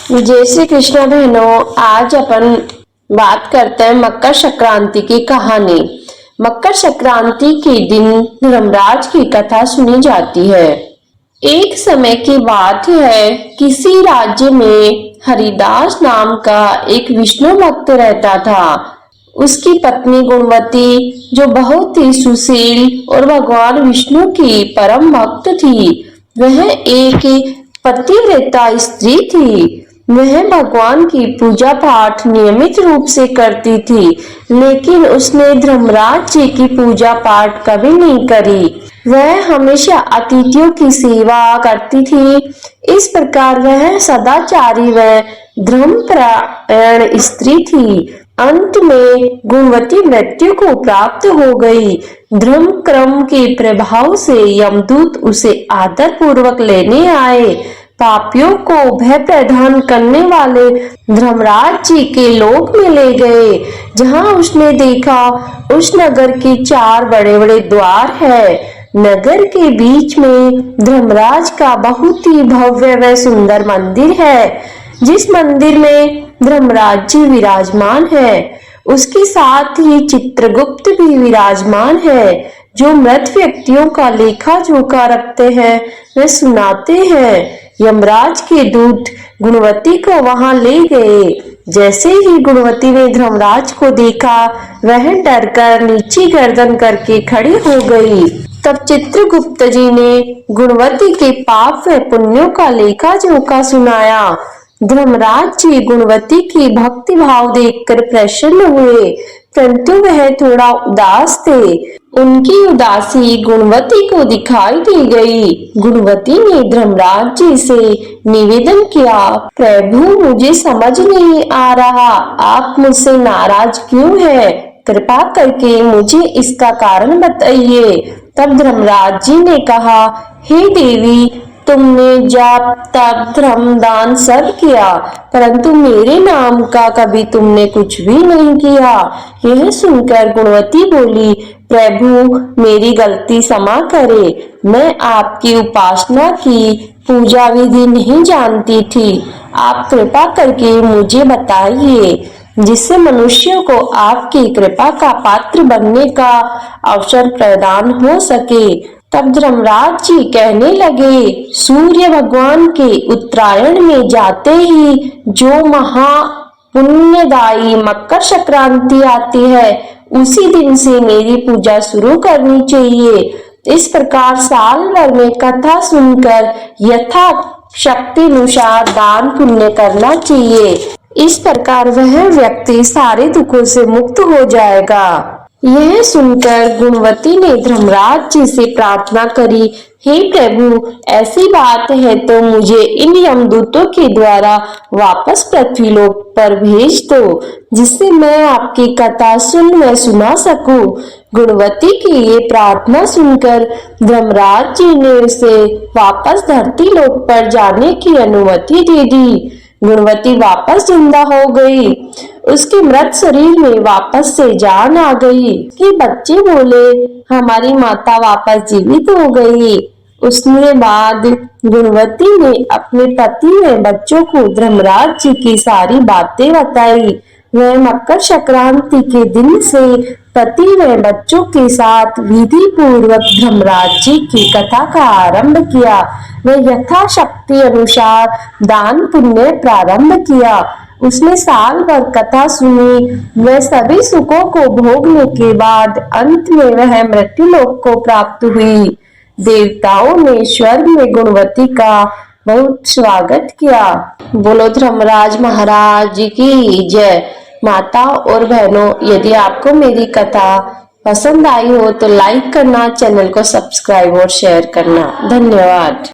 जय श्री कृष्ण बहनों, आज अपन बात करते हैं मकर संक्रांति की कहानी। मकर संक्रांति के दिन धर्मराज की कथा सुनी जाती है। एक समय की बात है, किसी राज्य में हरिदास नाम का एक विष्णु भक्त रहता था। उसकी पत्नी गुणवती, जो बहुत ही सुशील और भगवान विष्णु की परम भक्त थी, वह एक पतिव्रता स्त्री थी। वह भगवान की पूजा पाठ नियमित रूप से करती थी, लेकिन उसने धर्मराज जी की पूजा पाठ कभी नहीं करी। वह हमेशा अतिथियों की सेवा करती थी। इस प्रकार वह सदाचारी व धर्मपरायण स्त्री थी। अंत में गुणवती मृत्यु को प्राप्त हो गई। धर्म क्रम के प्रभाव से यमदूत उसे आदर पूर्वक लेने आए। पापियों को भय प्रदान करने वाले धर्मराज जी के लोक में ले गए, जहां उसने देखा उस नगर के 4 बड़े बड़े द्वार है। नगर के बीच में धर्मराज का बहुत ही भव्य व सुंदर मंदिर है, जिस मंदिर में धर्मराज जी विराजमान है। उसके साथ ही चित्रगुप्त भी विराजमान है, जो मृत व्यक्तियों का लेखा जोखा रखते हैं वे सुनाते हैं। यमराज के दूत गुणवती को वहां ले गए। जैसे ही गुणवती ने धर्मराज को देखा, वह डरकर नीची गर्दन करके खड़ी हो गई। तब चित्रगुप्त जी ने गुणवती के पाप व पुण्यों का लेखा जोखा सुनाया। धर्मराज जी गुणवती की भक्ति भाव देखकर प्रसन्न हुए, परंतु वह थोड़ा उदास थे। उनकी उदासी गुणवती को दिखाई दी गई। गुणवती ने धर्मराज जी से निवेदन किया, प्रभु मुझे समझ नहीं आ रहा, आप मुझसे नाराज क्यों हैं? कृपा करके मुझे इसका कारण बताइए। तब धर्मराज जी ने कहा, हे देवी, तुमने जाप तप धर्म दान सब किया, परंतु मेरे नाम का कभी तुमने कुछ भी नहीं किया। यह सुनकर गुणवती बोली, प्रभु मेरी गलती क्षमा करे, मैं आपकी उपासना की पूजा विधि नहीं जानती थी। आप कृपा करके मुझे बताइए, जिससे मनुष्यों को आपकी कृपा का पात्र बनने का अवसर प्रदान हो सके। तब धर्मराज जी कहने लगे, सूर्य भगवान के उत्तरायण में जाते ही जो महा पुण्यदायी मकर संक्रांति आती है, उसी दिन से मेरी पूजा शुरू करनी चाहिए। इस प्रकार साल भर में कथा सुनकर यथा शक्ति अनुसार दान पुण्य करना चाहिए। इस प्रकार वह व्यक्ति सारे दुखों से मुक्त हो जाएगा। यह सुनकर गुणवती ने धर्मराज जी से प्रार्थना करी, हे प्रभु, ऐसी बात है तो मुझे इन यमदूतों के द्वारा वापस पृथ्वीलोक पर भेज दो, जिससे मैं आपकी कथा सुन व सुना सकूं। गुणवती की ये प्रार्थना सुनकर धर्मराज जी ने उसे वापस धरती लोक पर जाने की अनुमति दे दी। गुणवती वापस जिंदा हो गई। उसके मृत शरीर में वापस से जान आ गई। कि बच्चे बोले, हमारी माता वापस जीवित हो गई। उसके बाद गुणवती ने अपने पति व बच्चों को धर्मराज जी की सारी बातें बताई। वह मकर संक्रांति के दिन से पति व बच्चों के साथ विधि पूर्वक धर्मराज जी की कथा का आरंभ किया। वह यथाशक्ति अनुसार दान पुण्य प्रारंभ किया। उसने साल भर कथा सुनी। वह सभी सुखों को भोगने के बाद अंत में वह मृत्युलोक को प्राप्त हुई। देवताओं ने स्वर्ग में गुणवती का बहुत स्वागत किया। बोलो धर्मराज महाराज की जय। माता और बहनों, यदि आपको मेरी कथा पसंद आई हो तो लाइक करना, चैनल को सब्सक्राइब और शेयर करना। धन्यवाद।